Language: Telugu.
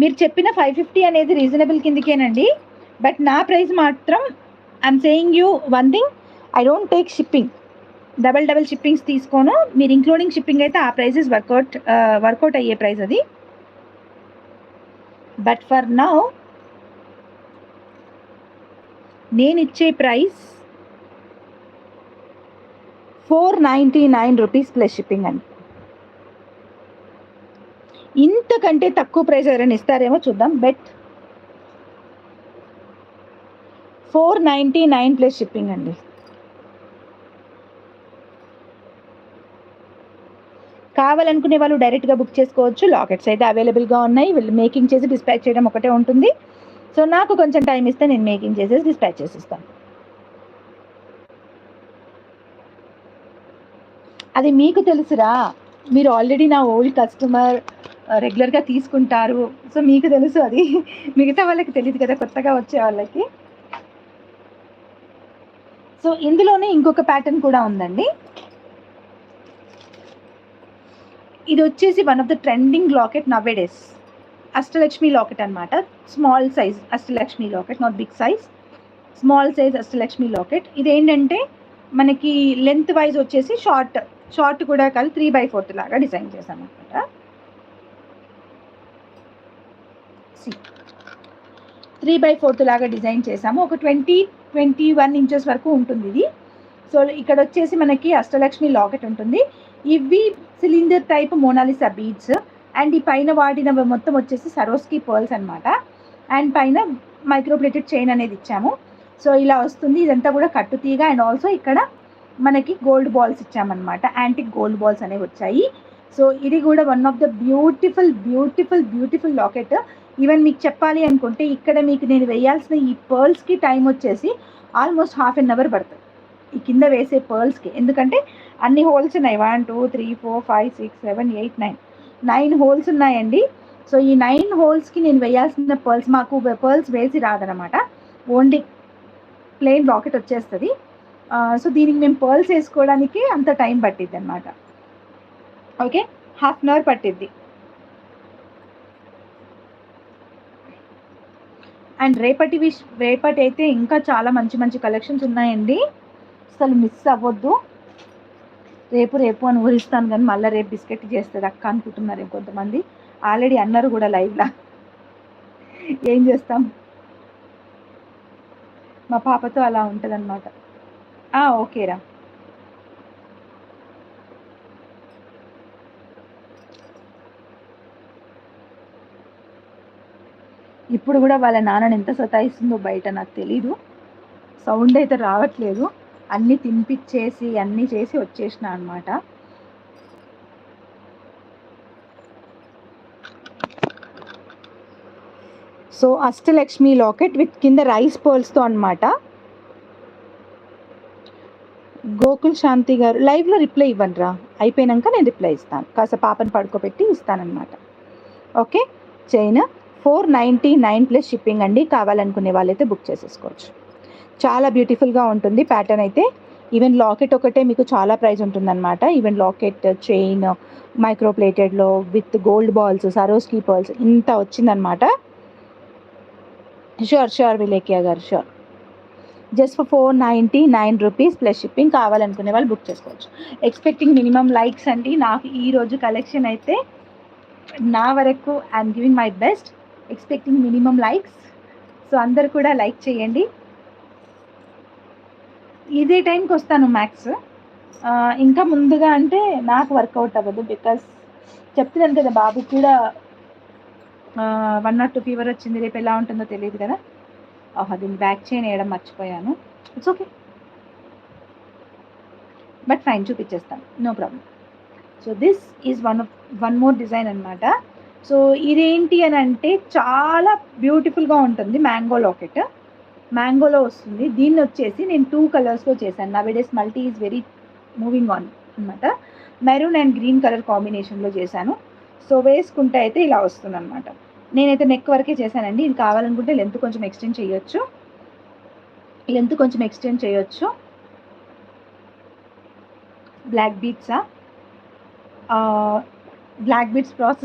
మీరు చెప్పిన 550 అనేది రీజనబుల్ కిందకేనండి. బట్ నా ప్రైస్ మాత్రం I'm saying you one thing, I don't take shipping, double shippings తీసుకోను. మీరు ఇంక్లూడింగ్ షిప్పింగ్ అయితే ఆ ప్రైజెస్ వర్కౌట్ అయ్యే ప్రైస్ అది. బట్ ఫర్ నౌ నేను ఇచ్చే ప్రైస్ 499 రూపీస్ ప్లస్ షిప్పింగ్ అండి. ఇంతకంటే తక్కువ ప్రైస్ ఎవరైనా ఇస్తారేమో చూద్దాం. బట్ 499 ప్లస్ షిప్పింగ్ అండి. కావాలనుకునే వాళ్ళు డైరెక్ట్గా బుక్ చేసుకోవచ్చు. లాకెట్స్ అయితే అవైలబుల్గా ఉన్నాయి. వీళ్ళు మేకింగ్ చేసి డిస్పాచ్ చేయడం ఒకటే ఉంటుంది. సో నాకు కొంచెం టైం ఇస్తే నేను మేకింగ్ చేసేసి డిస్పాచ్ చేసిస్తాను. అది మీకు తెలుసురా, మీరు ఆల్రెడీ నా ఓల్డ్ కస్టమర్, రెగ్యులర్గా తీసుకుంటారు. సో మీకు తెలుసు అది, మిగతా వాళ్ళకి తెలియదు కదా, కొత్తగా వచ్చే వాళ్ళకి. సో ఇందులోనే ఇంకొక ప్యాటర్న్ కూడా ఉందండి. ఇది వచ్చేసి one of the trending locket nowadays, Ashtalakshmi locket అనమాట. Small size Ashtalakshmi locket, not big size, small size Ashtalakshmi locket. ఇది ఏంటంటే మనకి లెంత్ వైజ్ వచ్చేసి షార్ట్ కూడా కాదు, 3/4 లాగా డిజైన్ చేశాను అనమాట. 3/4 లాగా డిజైన్ చేసాము. ఒక 20-21 ఇంచెస్ వరకు ఉంటుంది ఇది. సో ఇక్కడ వచ్చేసి మనకి అష్టలక్ష్మి లాకెట్ ఉంటుంది. ఇవి cylinder type Mona Lisa beads, and ఈ పైన వాడిన మొత్తం వచ్చేసి సరోస్కి పర్ల్స్ అనమాట. అండ్ పైన మైక్రోప్లేటెడ్ చైన్ అనేది ఇచ్చాము. సో ఇలా వస్తుంది. ఇదంతా కూడా కట్టుతీగ, అండ్ ఆల్సో ఇక్కడ మనకి గోల్డ్ బాల్స్ ఇచ్చామన్నమాట. యాంటిక్ గోల్డ్ బాల్స్ అనేవి వచ్చాయి. సో ఇది కూడా one of the beautiful locket. Even మీకు చెప్పాలి అనుకుంటే ఇక్కడ మీకు నేను వేయాల్సిన ఈ పర్ల్స్కి టైం వచ్చేసి ఆల్మోస్ట్ ½ an hour పడుతుంది, ఈ కింద వేసే పర్ల్స్కి. ఎందుకంటే అన్ని హోల్స్ ఉన్నాయి, 1 2 3 4 5 6 7 8 9 హోల్స్ ఉన్నాయండి. సో ఈ 9 హోల్స్కి నేను వేయాల్సిన పర్ల్స్, మాకు పర్ల్స్ వేసి రాదనమాట, ఓన్లీ ప్లెయిన్ లాకెట్ వచ్చేస్తుంది. సో దీనికి మేము పర్ల్స్ వేసుకోవడానికి అంత టైం పట్టిద్ది అనమాట. ఓకే, ½ an hour పట్టిద్ది. అండ్ రేపటి అయితే ఇంకా చాలా మంచి కలెక్షన్స్ ఉన్నాయండి, అసలు మిస్ అవ్వద్దు. రేపు అని ఊరిస్తాను, కానీ మళ్ళీ రేపు బిస్కెట్ చేస్తుంది అక్క అనుకుంటున్నారు కొంతమంది. ఆల్రెడీ అన్నారు కూడా లైవ్లా. ఏం చేస్తాం, మా పాపతో అలా ఉంటుంది అనమాట. ఓకేరా. ఇప్పుడు కూడా వాళ్ళ నాన్నని ఎంత సతాయిస్తుందో బయట నాకు తెలీదు, సౌండ్ అయితే రావట్లేదు. అన్నీ తినిపించేసి అన్నీ చేసి వచ్చేసిన అనమాట. సో అష్టలక్ష్మి లాకెట్ విత్ కింద రైస్ పర్ల్స్తో అనమాట. గోకుల్ శాంతి గారు లైవ్లో రిప్లై ఇవ్వనురా, అయిపోయినాక నేను రిప్లై ఇస్తాను, కాస్త పాపని పడుకోబెట్టి ఇస్తానన్నమాట. ఓకే, చైన్ 499 ప్లస్ షిప్పింగ్ అండి. కావాలనుకునే వాళ్ళైతే బుక్ చేసేసుకోవచ్చు. చాలా బ్యూటిఫుల్గా ఉంటుంది ప్యాటర్న్ అయితే. ఈవెన్ లాకెట్ ఒకటే మీకు చాలా ప్రైస్ ఉంటుందన్నమాట. ఈవెన్ లాకెట్, చైన్, మైక్రోప్లేటెడ్లో with gold balls, Swarovski pearls ఇంత వచ్చిందనమాట. షూర్ విలేకియా గారు, sure. Just for 499 rupees plus shipping. కావాలనుకునే వాళ్ళు బుక్ చేసుకోవచ్చు. ఎక్స్పెక్టింగ్ మినిమం లైక్స్ అండి. నాకు ఈరోజు కలెక్షన్ అయితే నా వరకు I'm giving my best, expecting minimum likes. So అందరు కూడా లైక్ చేయండి. ఇదే టైంకి వస్తాను మ్యాక్స్, ఇంకా ముందుగా అంటే నాకు వర్కౌట్ అవ్వదు, బికాస్ చెప్తున్నాను కదా బాబుకి కూడా 102 ఫీవర్ వచ్చింది. రేపు ఎలా ఉంటుందో తెలియదు కదా. దీన్ని బ్యాక్ చైన్ వేయడం మర్చిపోయాను. ఇట్స్ ఓకే, బట్ ఫైన్, చూపించేస్తాను, no problem. So this is one more design అనమాట. సో ఇదేంటి అని అంటే చాలా బ్యూటిఫుల్గా ఉంటుంది. మ్యాంగో లాకెట్, మ్యాంగోలో వస్తుంది. దీన్ని వచ్చేసి నేను 2 కలర్స్లో చేశాను. Nowadays multi is very moving on అనమాట. మెరూన్ అండ్ గ్రీన్ కలర్ కాంబినేషన్లో చేశాను. సో వేసుకుంటే అయితే ఇలా వస్తుంది అనమాట. నేనైతే నెక్ వరకే చేశానండి. ఇది కావాలనుకుంటే లెంత్ కొంచెం ఎక్స్టెండ్ చేయొచ్చు. Black beads process